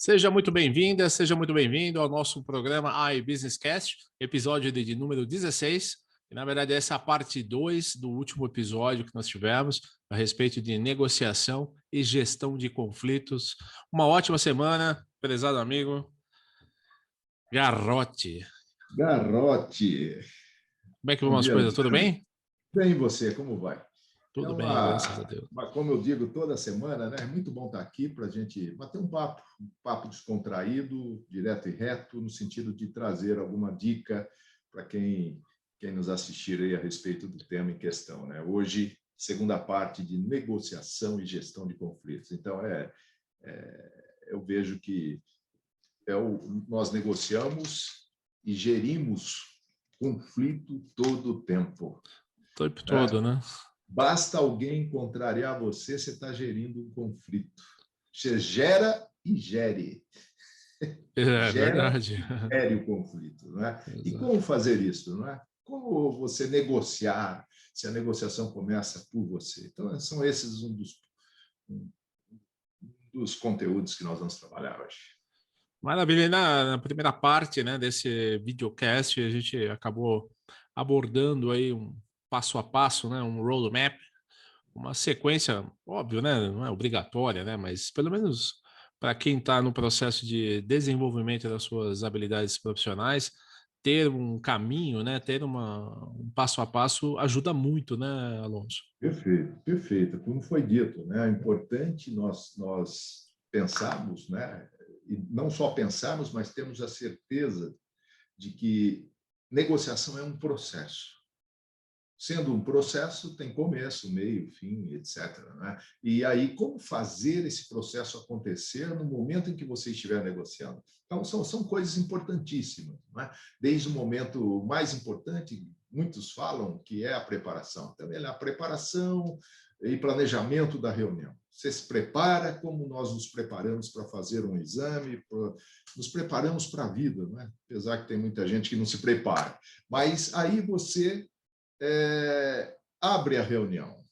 Seja muito bem-vinda, seja muito bem-vindo ao nosso programa iBusiness Cast, episódio de número 16. E, na verdade, essa é a parte 2 do último episódio que nós tivemos a respeito de negociação e gestão de conflitos. Uma ótima semana, prezado amigo Garrote. Garrote, Como é que bom vão as dia, coisas? Tudo Alexandre. bem? Bem, e você, como vai? É Tudo bem, graças a Deus. como eu digo toda semana, né? É muito bom estar aqui para a gente bater um papo descontraído, direto e reto, no sentido de trazer alguma dica para quem nos assistir aí a respeito do tema em questão, né? Hoje, segunda parte de negociação e gestão de conflitos. Então, eu vejo que nós negociamos e gerimos conflito todo o tempo, O tempo né? todo, né? Basta alguém contrariar você, você está gerindo um conflito. Você gera e gere. É Gera verdade. e gere o conflito. Não é? E Exato. como fazer isso? Não é? Como você negociar, se a negociação começa por você? Então, são esses um dos conteúdos que nós vamos trabalhar hoje. Maravilha. E na primeira parte, né, desse videocast, a gente acabou abordando aí um passo a passo, né, um roadmap, uma sequência, óbvio, né, não é obrigatória, né, mas pelo menos para quem está no processo de desenvolvimento das suas habilidades profissionais, ter um caminho, né, ter um passo a passo ajuda muito, né, Alonso? Perfeito, perfeito. Como foi dito, né? É importante nós pensarmos, né? E não só pensarmos, mas temos a certeza de que negociação é um processo. Sendo um processo, tem começo, meio, fim, etc. Né? E aí, como fazer esse processo acontecer no momento em que você estiver negociando? Então, são coisas importantíssimas. Né? Desde o momento mais importante, muitos falam que é a preparação. Também é a preparação e planejamento da reunião. Você se prepara como nós nos preparamos para fazer um exame, nos preparamos para a vida, né? Apesar que tem muita gente que não se prepara. Mas aí você abre a reunião.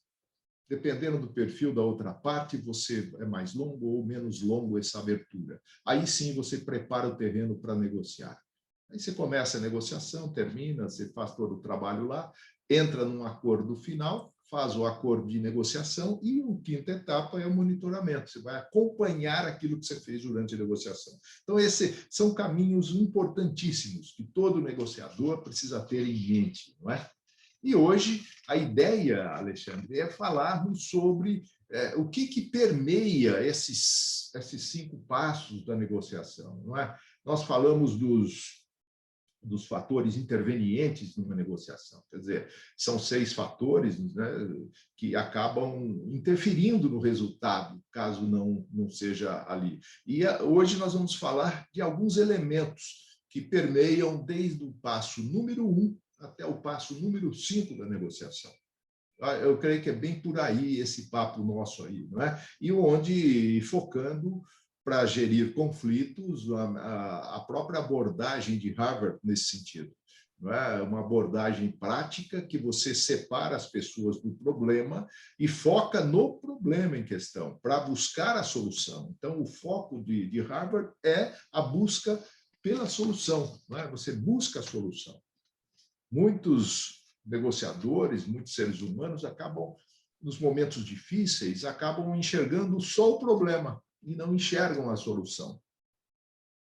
Dependendo do perfil da outra parte, você é mais longo ou menos longo essa abertura. Aí sim você prepara o terreno para negociar. Aí você começa a negociação, termina, você faz todo o trabalho lá, entra num acordo final, faz o acordo de negociação e a quinta etapa é o monitoramento. Você vai acompanhar aquilo que você fez durante a negociação. Então, esses são caminhos importantíssimos que todo negociador precisa ter em mente, não é? E hoje a ideia, Alexandre, é falarmos sobre o que permeia esses 5 passos da negociação. Não é? Nós falamos dos fatores intervenientes numa negociação, quer dizer, são 6 fatores, né, que acabam interferindo no resultado, caso não seja ali. E hoje nós vamos falar de alguns elementos que permeiam desde o passo número 1 até o passo número 5 da negociação. Eu creio que é bem por aí esse papo nosso aí, não é? E onde, focando para gerir conflitos, a própria abordagem de Harvard nesse sentido. Não é? Uma abordagem prática que você separa as pessoas do problema e foca no problema em questão, para buscar a solução. Então, o foco de Harvard é a busca pela solução, não é? Você busca a solução. Muitos negociadores, muitos seres humanos acabam, nos momentos difíceis, acabam enxergando só o problema e não enxergam a solução.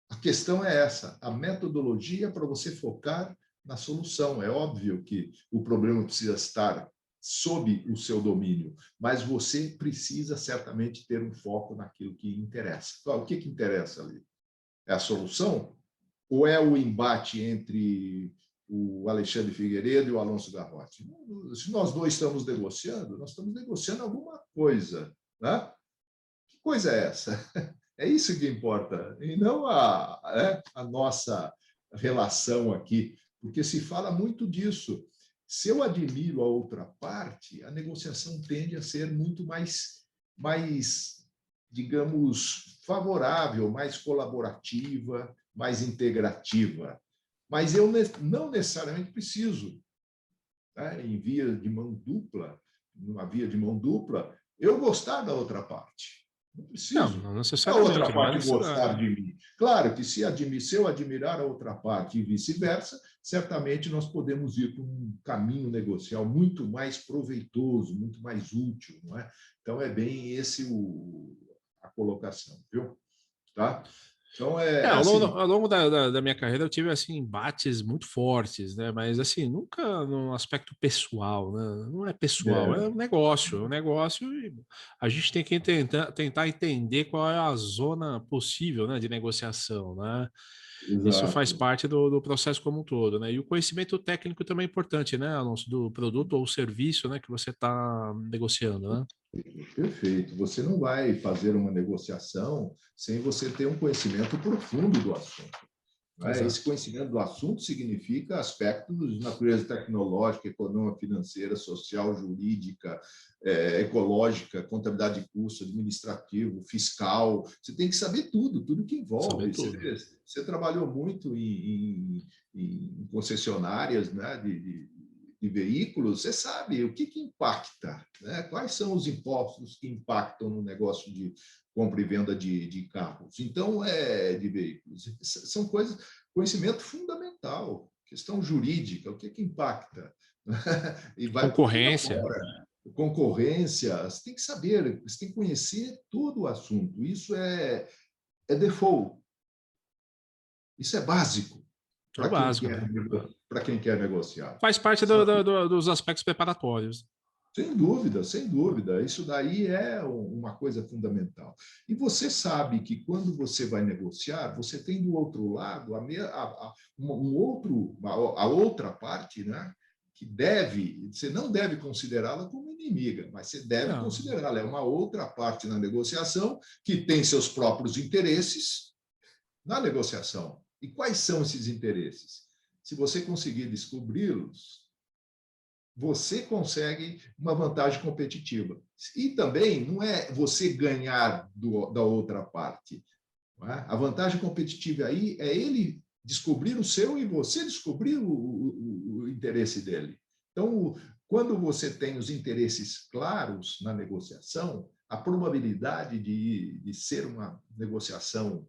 A questão é essa, a metodologia para você focar na solução. É óbvio que o problema precisa estar sob o seu domínio, mas você precisa certamente ter um foco naquilo que interessa. O que interessa ali? É a solução? Ou é o embate entre o Alexandre Figueiredo e o Alonso Garrote? Se nós dois estamos negociando, nós estamos negociando alguma coisa. Né? Que coisa é essa? É isso que importa, e não a nossa relação aqui, porque se fala muito disso. Se eu admiro a outra parte, a negociação tende a ser muito mais digamos, favorável, mais colaborativa, mais integrativa. Mas eu não necessariamente preciso, né, em via de mão dupla, numa via de mão dupla, eu gostar da outra parte. Não Não, preciso. não A outra necessariamente, não é parte gostar necessário. de mim. Claro que se eu admirar a outra parte e vice-versa, certamente nós podemos ir para um caminho negocial muito mais proveitoso, muito mais útil, não é? Então é bem esse a colocação, viu? Tá? Então É, é assim. ao longo da minha carreira eu tive assim embates muito fortes, né? Mas assim, nunca no aspecto pessoal, né? Não é pessoal, É, é um negócio e a gente tem que tentar entender qual é a zona possível, né, de negociação, né? Isso faz exato. parte do processo como um todo, né? E o conhecimento técnico também é importante, né, Alonso, do produto ou serviço, né, que você está negociando, né? Perfeito. Você não vai fazer uma negociação sem você ter um conhecimento profundo do assunto. Né? Esse Exato. conhecimento do assunto significa aspectos de natureza tecnológica, econômica, financeira, social, jurídica, ecológica, contabilidade de custo, administrativo, fiscal. Você tem que saber tudo, tudo que Saber envolve. tudo. Você trabalhou muito em concessionárias, né, de veículos, você sabe o que impacta, né? Quais são os impostos que impactam no negócio de compra e venda de carros. Então, de veículos. São coisas, conhecimento fundamental, questão jurídica, o que impacta? E vai por aí Concorrência. afora. Concorrência, você tem que saber, você tem que conhecer todo o assunto. Isso é default, isso é básico É o para quem básico, quer, né? para quem quer negociar. Faz parte Sabe? dos aspectos preparatórios. Sem dúvida, sem dúvida. Isso daí é uma coisa fundamental. E você sabe que quando você vai negociar, você tem do outro lado a outra parte, né? Que você não deve considerá-la como inimiga, mas você deve Não, considerá-la. É uma outra parte na negociação que tem seus próprios interesses na negociação. E quais são esses interesses? Se você conseguir descobri-los, você consegue uma vantagem competitiva. E também não é você ganhar da outra parte. Não é? A vantagem competitiva aí é ele descobrir o seu e você descobrir o interesse dele. Então, quando você tem os interesses claros na negociação, a probabilidade de ser uma negociação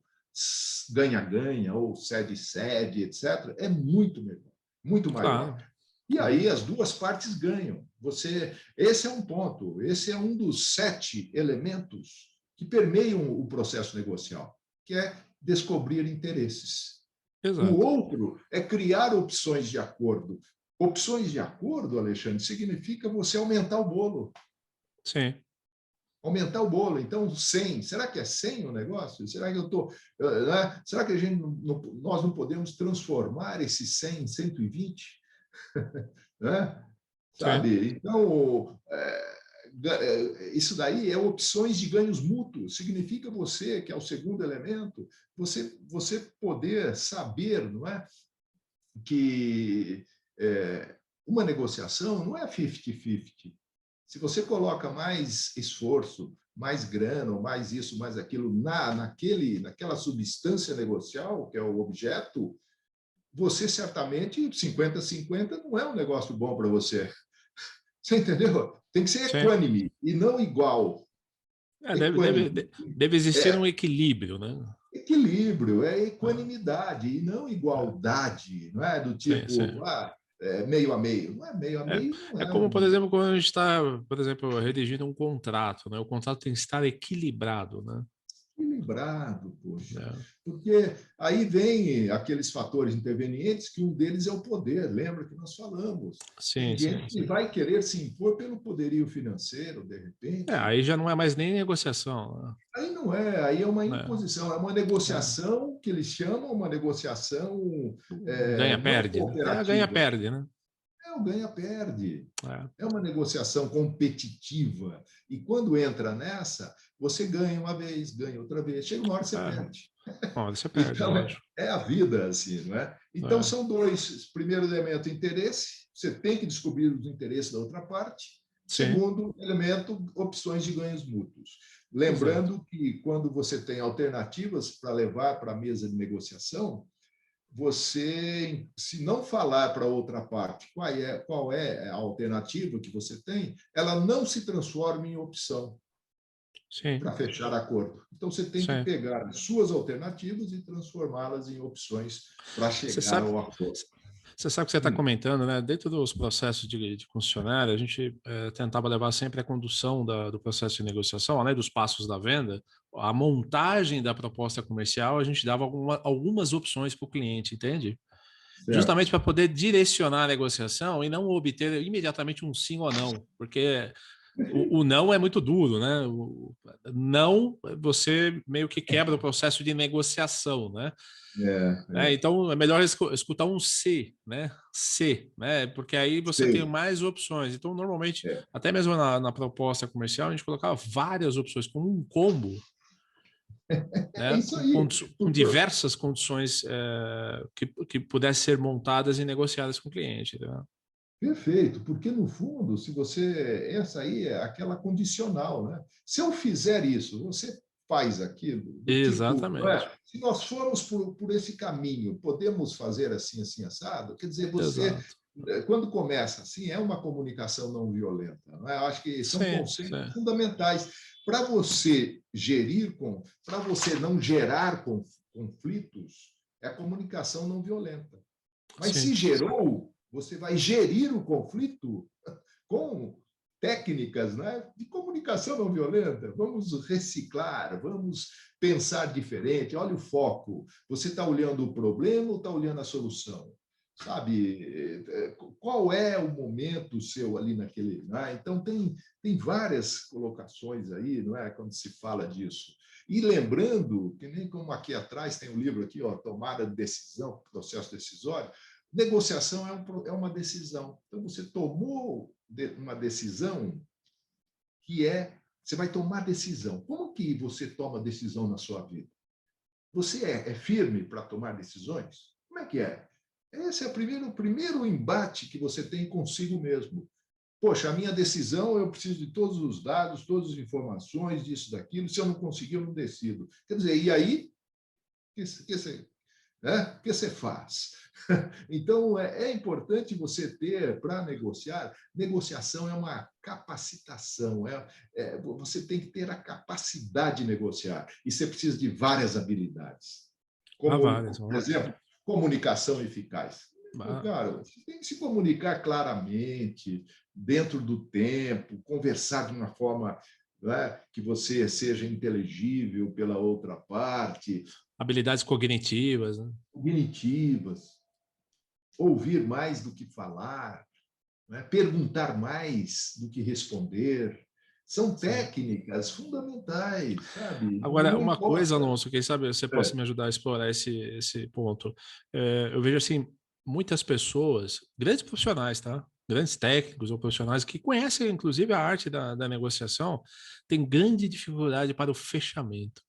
ganha-ganha ou cede-cede, etc., é muito melhor, muito maior. claro, E claro. aí as duas partes ganham. Esse é um ponto, esse é um dos 7 elementos que permeiam o processo negocial, que é descobrir interesses. O Exato. outro é criar opções de acordo. Opções de acordo, Alexandre, significa você aumentar o bolo. Sim. Aumentar o bolo. Então, 100. Será que é 100 o negócio? Será que eu estou. Né? Será que nós não podemos transformar esse 100 em 120? Né? Sim. Sabe? Então, isso daí é opções de ganhos mútuos. Significa você, que é o segundo elemento, você poder saber, não é, que uma negociação não é 50-50. Se você coloca mais esforço, mais grana, mais isso, mais aquilo naquela substância negocial, que é o objeto, você certamente 50-50 não é um negócio bom para você. Você entendeu? Tem que ser Sim. equânime e não igual. É, Equânime. deve existir É um equilíbrio, né? equilíbrio, é É, equanimidade e não é. igualdade. Não é do Sim, tipo, sim. meio a meio. Não é meio a É, meio, não é é como, por um exemplo, quando a gente está, por exemplo, redigindo um contrato, né? O contrato tem que estar equilibrado, né? equilibrado, poxa. É. Porque aí vem aqueles fatores intervenientes, que um deles é o poder, lembra que nós falamos. Tem Sim, gente sim, que sim. vai querer se impor pelo poderio financeiro, de É, repente. aí já não é mais nem negociação, Aí não é, aí é uma né? imposição, é uma É, é. negociação que eles chamam uma negociação não Ganha-perde, né? É a cooperativa, ganha-perde, né? é o ganha-perde. É, É uma negociação competitiva. E quando entra nessa, você ganha uma vez, ganha outra vez. Chega uma hora que você é. perde. Bom, você perde, Então, lógico. é a vida, assim, não é? Então, É, são dois. Primeiro elemento, interesse. Você tem que descobrir os interesses da outra parte. sim, Segundo elemento, opções de ganhos mútuos. exato. Lembrando que quando você tem alternativas para levar para a mesa de negociação, você, se não falar para a outra parte qual é a alternativa que você tem, ela não se transforma em opção. sim, para fechar acordo. Então, você tem que sim. pegar as suas alternativas e transformá-las em opções para Você chegar sabe, ao acordo. você sabe o que você está Hum, comentando, né? Dentro dos processos de concessionária, a gente tentava levar sempre a condução do processo de negociação, além dos passos da venda, a montagem da proposta comercial, a gente dava algumas opções para o cliente, entende? Justamente certo. para poder direcionar a negociação e não obter imediatamente um sim ou não, porque o não é muito duro, né? O não, você meio que quebra o processo de negociação, né? Então é melhor escutar um C, né? C, né? Porque aí você tem Sei. mais opções. Então, normalmente, É, até mesmo na proposta comercial, a gente colocava várias opções, como um combo, é né? isso aí. Com diversas condições que pudessem ser montadas e negociadas com o cliente. Né? Perfeito, porque no fundo, se você. Essa aí é aquela condicional, né? Se eu fizer isso, você faz aquilo, do tipo, não Exatamente. é? Se nós formos por esse caminho, podemos fazer assim, assim, assado? Quer dizer, você, Exato. quando começa assim, é uma comunicação não violenta, não é? Eu acho que são Sim, conceitos sim, fundamentais para você gerir, para você não gerar conflitos, é a comunicação não violenta. Mas se sim. gerou, você vai gerir o conflito com técnicas, né, de comunicação não violenta. Vamos reciclar, vamos pensar diferente. Olha o foco. Você está olhando o problema ou está olhando a solução? Sabe, qual é o momento seu ali naquele. Né? Então, tem várias colocações aí, não é? Quando se fala disso. E lembrando, que nem como aqui atrás tem um livro aqui, ó, Tomada de Decisão, Processo Decisório, negociação é uma decisão. Então, você tomou uma decisão que você vai tomar decisão. Como que você toma decisão na sua vida? Você é firme para tomar decisões? Como é que é? Esse é o primeiro embate que você tem consigo mesmo. Poxa, a minha decisão, eu preciso de todos os dados, todas as informações, disso, daquilo. Se eu não conseguir, eu não decido. Quer dizer, e aí, o que você faz? Então, é importante você ter, para negociar, negociação é uma capacitação, você tem que ter a capacidade de negociar, e você precisa de várias habilidades, Há como, várias. por exemplo, comunicação eficaz. Cara, você tem que se comunicar claramente, dentro do tempo, conversar de uma forma, né, que você seja inteligível pela outra parte, Habilidades cognitivas, né? cognitivas, ouvir mais do que falar, né? Perguntar mais do que responder. São Sim. técnicas fundamentais, sabe? Agora, Não uma coisa, importa. Alonso, quem sabe você possa É, me ajudar a explorar esse ponto. Eu vejo assim, muitas pessoas, grandes profissionais, tá? Grandes técnicos ou profissionais que conhecem, inclusive, a arte da negociação, têm grande dificuldade para o fechamento.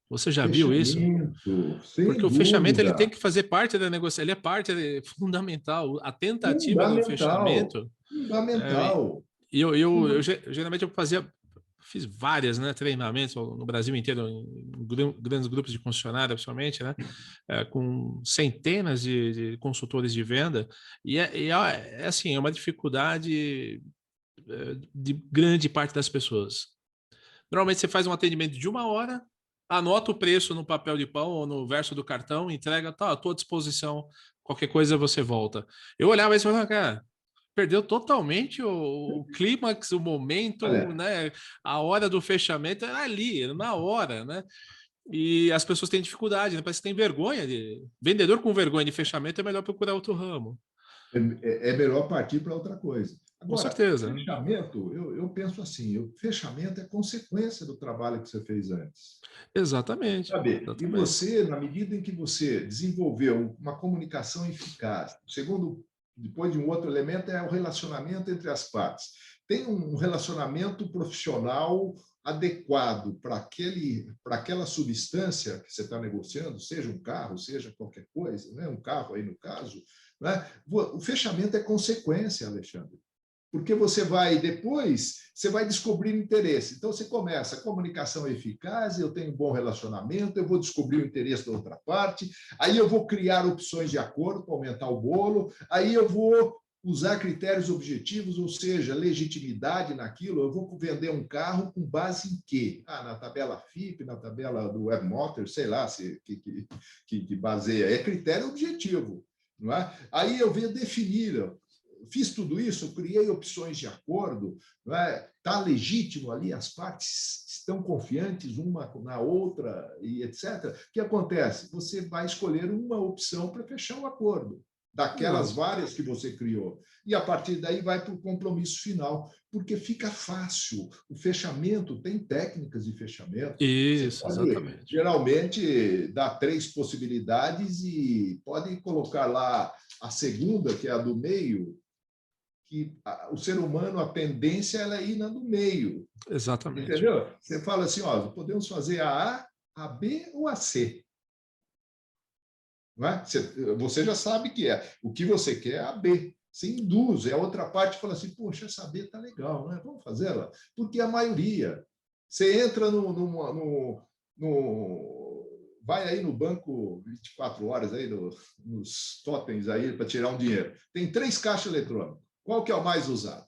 Você já viu isso? fechamento, sem Porque o fechamento ele tem dúvida, que fazer parte da negociação, ele é parte fundamental. A tentativa do fundamental, fechamento. É, fundamental. e Funda- geralmente eu fiz várias, né, treinamentos no Brasil inteiro, em grandes grupos de concessionária, principalmente, né, com centenas de consultores de venda, é assim, é uma dificuldade de grande parte das pessoas. Normalmente você faz um atendimento de 1 hora, anota o preço no papel de pão ou no verso do cartão, entrega, tá, à tua disposição, qualquer coisa você volta. Eu olhava isso e falava, cara, perdeu totalmente o clímax, o momento, Olha, né? A hora do fechamento era ali, na hora, né? E as pessoas têm dificuldade, né? Parece que tem vergonha de. Vendedor com vergonha de fechamento é melhor procurar outro ramo. é melhor partir para outra coisa. Com Agora, certeza, né? fechamento, eu penso assim, o fechamento é consequência do trabalho que você fez antes. Exatamente, Sabe? E exatamente. você, na medida em que você desenvolveu uma comunicação eficaz, segundo, depois de um outro elemento, é o relacionamento entre as partes. Tem um relacionamento profissional adequado para aquela substância que você está negociando, seja um carro, seja qualquer coisa, né? Um carro aí no caso, né? O fechamento é consequência, Alexandre, porque você vai descobrir interesse. Então, você começa a comunicação eficaz, eu tenho um bom relacionamento, eu vou descobrir o interesse da outra parte, aí eu vou criar opções de acordo para aumentar o bolo, aí eu vou usar critérios objetivos, ou seja, legitimidade naquilo. Eu vou vender um carro com base em quê? Na tabela FIP, na tabela do WebMotors, sei lá que baseia. É critério objetivo. Não é? Aí eu venho definir. Fiz tudo isso, criei opções de acordo, está legítimo ali, as partes estão confiantes uma na outra, e etc. O que acontece? Você vai escolher uma opção para fechar o acordo, daquelas várias que você criou. E, a partir daí, vai para o compromisso final, porque fica fácil. O fechamento, tem técnicas de fechamento. Isso, Você pode, exatamente. geralmente, dar 3 possibilidades e pode colocar lá a segunda, que é a do meio, que o ser humano, a tendência ela é ir na do meio. Exatamente. Entendeu? Você fala assim, podemos fazer a B ou a C. Não é? Você já sabe que é. O que você quer é a B. Você induz. A outra parte fala assim, poxa, essa B está legal, não é? Vamos fazê-la. Porque a maioria. Você entra vai aí no banco 24 horas, aí nos totens aí para tirar um dinheiro. Tem 3 caixas eletrônicos. Qual que é o mais usado?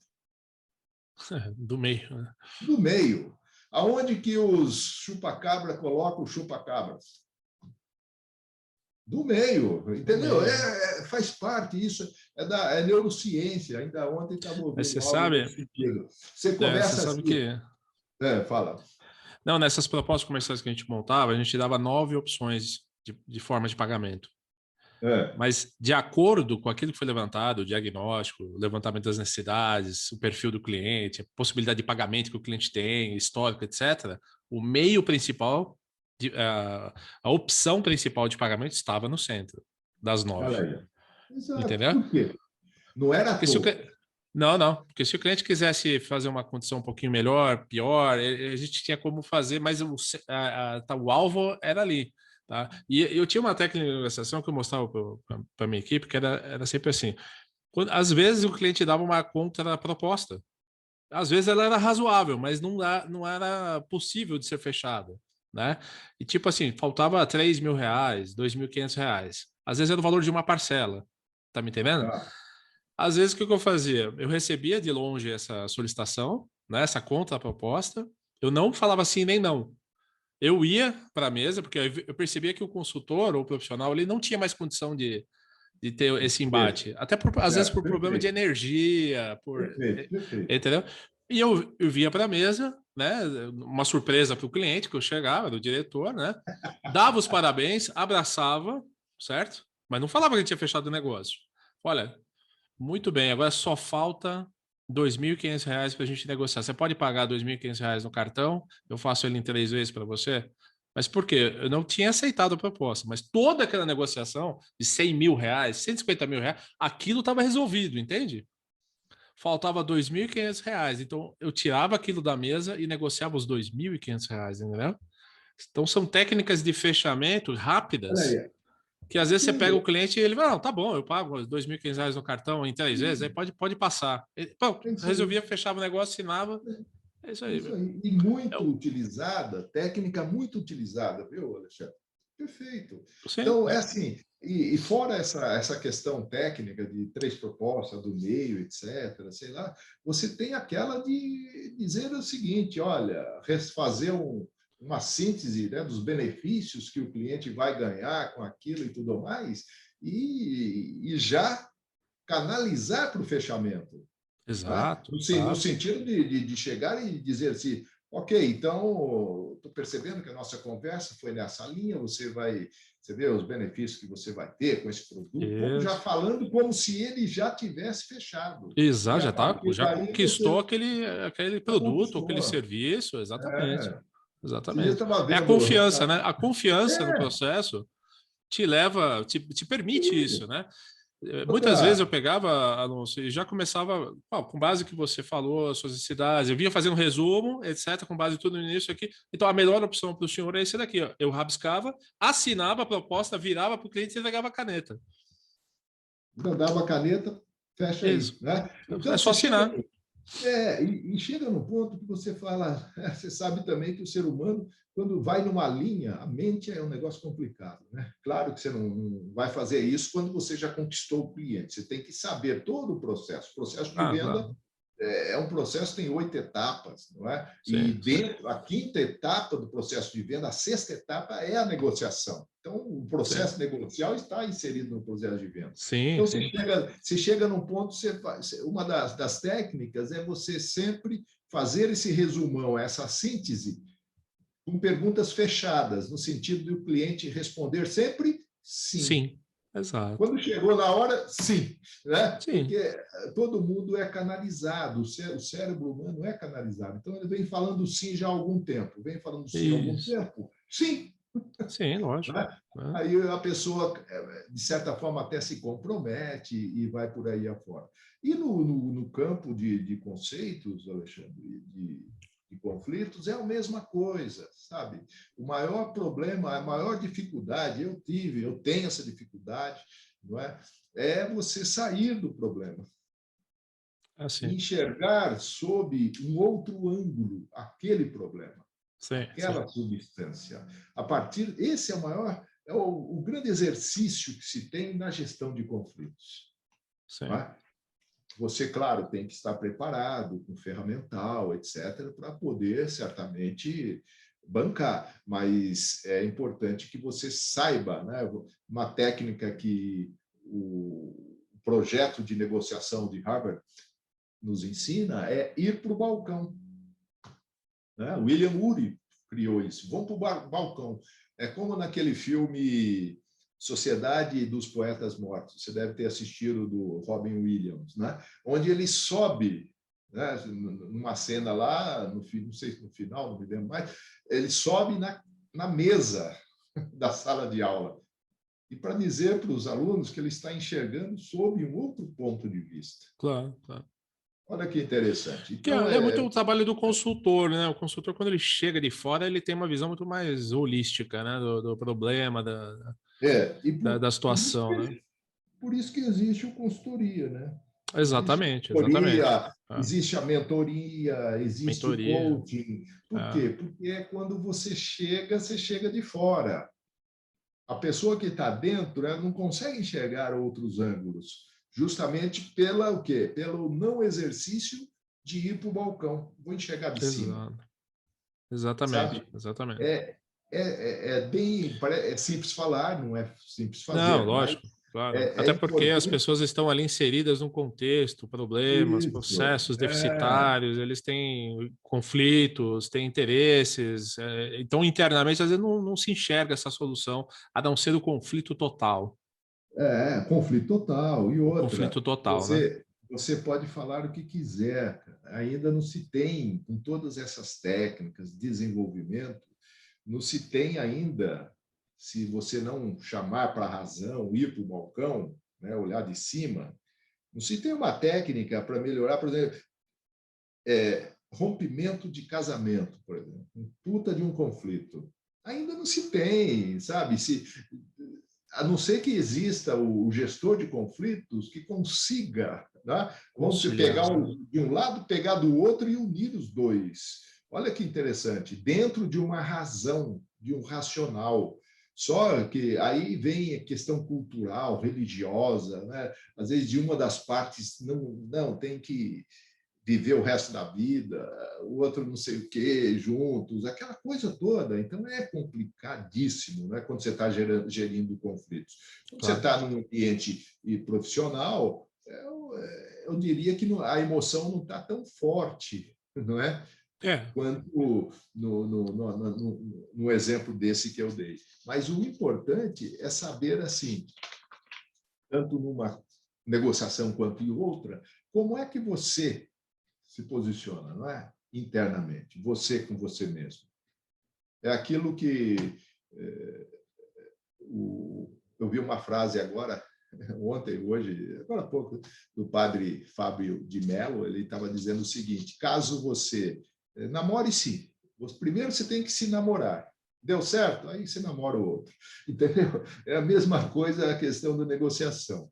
Do meio. Né? Do meio. Aonde que os chupa-cabra colocam os chupa-cabras? Do meio, entendeu? Faz parte isso, é neurociência. Ainda ontem estava ouvindo Mas você algo sabe, nesse sentido. Você começa você sabe assim. que... Fala. Não, nessas propostas comerciais que a gente montava, a gente dava 9 opções de forma de pagamento. Mas, de acordo com aquilo que foi levantado, o diagnóstico, o levantamento das necessidades, o perfil do cliente, a possibilidade de pagamento que o cliente tem, histórico, etc., o meio principal, a opção principal de pagamento estava no centro das 9. Olha aí. Exato. Entendeu? Por quê? Não era Porque não. Porque se o cliente quisesse fazer uma condição um pouquinho melhor, pior, a gente tinha como fazer, mas o alvo era ali. Tá? E eu tinha uma técnica de negociação que eu mostrava para a minha equipe, que era sempre assim. Às vezes o cliente dava uma contraproposta. Às vezes ela era razoável, mas não era possível de ser fechada. Né? E tipo assim, faltava R$3.000, R$2.500. Às vezes era o valor de uma parcela. Tá me entendendo? Às vezes, o que eu fazia? Eu recebia de longe essa solicitação, né, essa contraproposta. Eu não falava sim nem não. Eu ia para a mesa, porque eu percebia que o consultor ou o profissional ele não tinha mais condição de ter esse embate. Até às vezes por problema de energia, Perfeito. entendeu? E eu via para a mesa, né, uma surpresa para o cliente que eu chegava, do diretor, né, dava os parabéns, abraçava, certo? Mas não falava que a gente tinha fechado o negócio. Olha, muito bem, agora só falta R$2.500 para a gente negociar. Você pode pagar R$2.500 no cartão, eu faço ele em 3 vezes para você. Mas por quê? Eu não tinha aceitado a proposta, mas toda aquela negociação de R$100.000, R$150.000, aquilo estava resolvido, entende? Faltava R$2.500, então eu tirava aquilo da mesa e negociava os R$2.500, entendeu? Então são técnicas de fechamento rápidas, Olha aí. que às vezes você pega o Sim, cliente e ele vai, não, tá bom, eu pago R$2.500 no cartão em 3 vezes, aí pode passar. Pronto, é isso aí. resolvia, fechava o negócio, assinava, é isso aí. Isso aí. E muito utilizada, técnica muito utilizada, viu, Alexandre? Perfeito. Sim. Então, é assim, e fora essa questão técnica de 3 propostas do meio, etc., sei lá, você tem aquela de dizer o seguinte, olha, fazer uma síntese, né, dos benefícios que o cliente vai ganhar com aquilo e tudo mais, e já canalizar para o fechamento. Né? Exato. No sentido de chegar e dizer assim, ok, então estou percebendo que a nossa conversa foi nessa linha, você vê os benefícios que você vai ter com esse produto, como já falando como se ele já tivesse fechado. Exato, E a partir já daí conquistou você aquele já produto, aquele conquistou. serviço, exatamente. Esse dia eu Exatamente. estava É a vendo. confiança, né? A confiança no É, processo te leva, te permite isso, né? Muitas vezes eu outra. pegava anúncio e já começava, com base que você falou, as suas necessidades, eu vinha fazendo um resumo, etc., com base em tudo nisso aqui. Então, a melhor opção para o senhor é esse daqui. Ó. Eu rabiscava, assinava a proposta, virava para o cliente e entregava a caneta. Dava a caneta, fecha aí. Isso. Né? Então, É só você chega, assinar. E chega num ponto que você fala, você sabe também que o ser humano, quando vai numa linha, a mente é um negócio complicado, né? Claro que você não vai fazer isso quando você já conquistou o cliente. Você tem que saber todo o processo. O processo de Ah, venda claro. é um processo que tem 8 etapas, não é? E Sim, sim. dentro, a quinta etapa do processo de venda, a sexta etapa é a negociação. Então, o Sim, processo negocial está inserido no processo de venda. sim. Então, Sim. você chega num ponto, uma das técnicas é você sempre fazer esse resumão, essa síntese, com perguntas fechadas, no sentido do cliente responder sempre sim. Sim, exato. Quando chegou na hora, sim, né? Sim, Porque todo mundo é canalizado, o cérebro humano é canalizado. Então, ele vem falando sim já há algum tempo. Vem falando sim há algum isso. tempo? Sim. Sim, lógico. Né? Né? Aí a pessoa, de certa forma, até se compromete e vai por aí afora. E no campo de conceitos, Alexandre, de conflitos, é a mesma coisa, sabe? O maior problema, a maior dificuldade, eu tenho essa dificuldade, não é? É você sair do problema e Assim. enxergar sob um outro ângulo aquele problema, Sim, sim, aquela substância. A partir, esse é o maior, é o grande exercício que se tem na gestão de conflitos. Não sim. é? Você, claro, tem que estar preparado com ferramental, etc., para poder certamente bancar, mas é importante que você saiba, né? Uma técnica que o projeto de negociação de Harvard nos ensina é ir para o balcão. Né? William Ury criou isso. Vão para o balcão. É como naquele filme Sociedade dos Poetas Mortos. Você deve ter assistido do Robin Williams, né? Onde ele sobe, né? Numa cena lá, não sei se no final, não me lembro mais, ele sobe na mesa da sala de aula e para dizer para os alunos que ele está enxergando sob um outro ponto de vista. Claro, claro. Olha que interessante. Que Então, é muito o trabalho do consultor, né? O consultor, quando ele chega de fora, ele tem uma visão muito mais holística, né? Do problema, e da por isso situação, né? Por isso que existe o consultoria, né? Existe Exatamente, exatamente. consultoria, Ah, existe a mentoria, existe o mentoria. coaching. Por Ah, quê? Porque é quando você chega de fora. A pessoa que está dentro, ela não consegue enxergar outros ângulos, justamente pela o quê? Pelo não exercício de ir para o balcão. Vou enxergar de cima, exato. Exatamente, sabe? exatamente. É bem, é simples falar, não é simples Não, fazer, mas lógico, claro. é Até porque as importante. pessoas estão ali inseridas num contexto, problemas, Isso. processos deficitários, eles têm conflitos, têm interesses, então internamente às vezes não se enxerga essa solução, a não ser o conflito total. Conflito total. E O outra, conflito total, né? você pode falar o que quiser, cara. Ainda não se tem, com todas essas técnicas, desenvolvimento, não se tem ainda, se você não chamar para a razão, ir para o balcão, né, olhar de cima, não se tem uma técnica para melhorar, por exemplo, rompimento de casamento, por exemplo, um puta de um conflito. Ainda não se tem, sabe? A não ser que exista o gestor de conflitos que consiga, né? Vamos pegar Conciliar, né? de um lado, pegar do outro e unir os dois. Olha que interessante, dentro de uma razão, de um racional. Só que aí vem a questão cultural, religiosa, né? Às vezes de uma das partes não tem que viver o resto da vida, o outro não sei o quê, juntos, aquela coisa toda. Então, é complicadíssimo, né, quando você está gerindo conflitos. Quando você Claro. está num ambiente profissional, eu diria que a emoção não está tão forte, não é? É, Quanto no exemplo desse que eu dei. Mas o importante é saber, assim, tanto numa negociação quanto em outra, como é que você se posiciona, não é? Internamente, você com você mesmo. É aquilo que eu vi uma frase agora, ontem, hoje, agora há pouco, do padre Fábio de Mello, ele estava dizendo o seguinte: caso você namore-se, primeiro você tem que se namorar. Deu certo? Aí você namora o outro. Entendeu? É a mesma coisa a questão da negociação.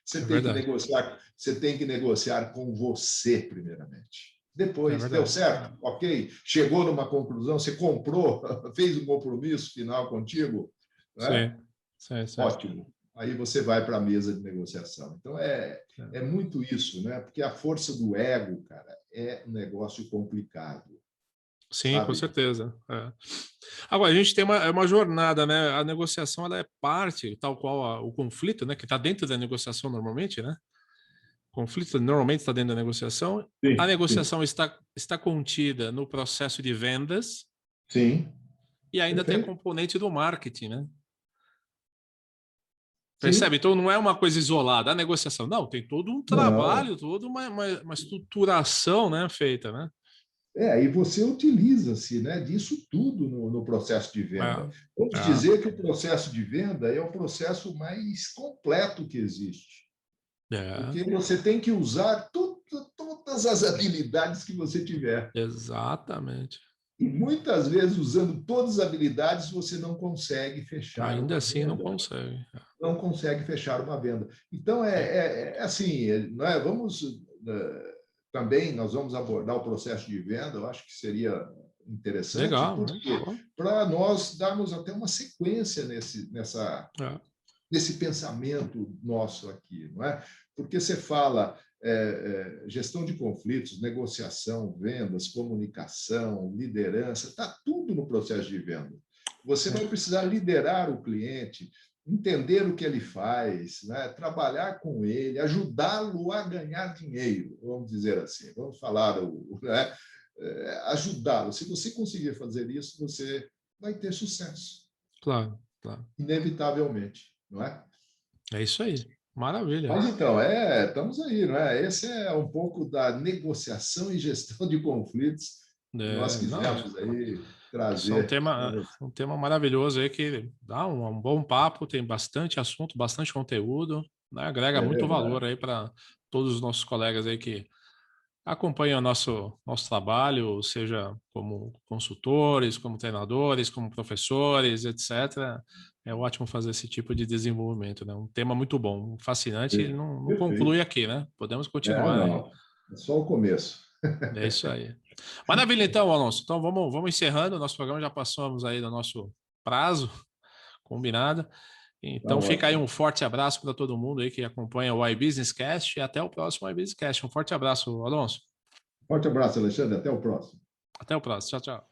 Você É tem que verdade. negociar, você tem que negociar com você, primeiramente. É Depois, deu verdade. certo? Ok. Chegou numa conclusão, você comprou, fez um compromisso final contigo, né? Sim, sim, sim. Ótimo. Aí você vai para a mesa de negociação. Então, é muito isso, né? Porque a força do ego, cara, é um negócio complicado, Sim, com sabe? certeza. É. Agora, a gente tem uma jornada, né? A negociação ela é parte, tal qual o conflito, né? Que está dentro da negociação normalmente, né? O conflito normalmente está dentro da negociação. A Sim, sim, negociação está contida no processo de vendas sim. e ainda tem a Perfeito. componente do marketing, né? Percebe? Sim. Então não é uma coisa isolada. A negociação, não, tem todo um Não. trabalho, toda uma estruturação, né, feita, né? E você utiliza-se, né, disso tudo no processo de venda. É, Vamos é, dizer que o processo de venda é o processo mais completo que existe, é, porque você tem que usar todas as habilidades que você tiver. exatamente. E muitas vezes, usando todas as habilidades, você não consegue fechar Ainda uma assim não venda. consegue. Não consegue fechar uma venda. Então, assim, não é? Vamos também, nós vamos abordar o processo de venda, eu acho que seria interessante, Legal, né? porque Pô, para nós darmos até uma sequência é, nesse pensamento nosso aqui, não é? Porque você fala gestão de conflitos, negociação, vendas, comunicação, liderança, está tudo no processo de venda. Você vai precisar liderar o cliente, entender o que ele faz, né? Trabalhar com ele, ajudá-lo a ganhar dinheiro, vamos dizer assim, vamos falar, né? Ajudá-lo. Se você conseguir fazer isso, você vai ter sucesso, claro, claro. inevitavelmente, não é? É isso aí. Maravilha. Mas então, estamos aí, não é? Esse é um pouco da negociação e gestão de conflitos que nós Não, quisemos aí isso é trazer para você. um tema maravilhoso aí que dá um bom papo, tem bastante assunto, bastante conteúdo, né? Agrega É muito valor verdade. aí para todos os nossos colegas aí que acompanham o nosso trabalho, seja como consultores, como treinadores, como professores, etc. É ótimo fazer esse tipo de desenvolvimento, né? Um tema muito bom, fascinante, e não conclui Perfeito. aqui, né? Podemos continuar aí. Não, é só o começo. É isso aí. Maravilha, então, Alonso. Então, vamos encerrando. Nosso programa já passamos aí do nosso prazo combinado. Tá Então, fica aí um ótimo. forte abraço para todo mundo aí que acompanha o iBusiness Cast e até o próximo iBusiness Cast. Um forte abraço, Alonso. Forte abraço, Alexandre. Até o próximo. Até o próximo. Tchau, tchau.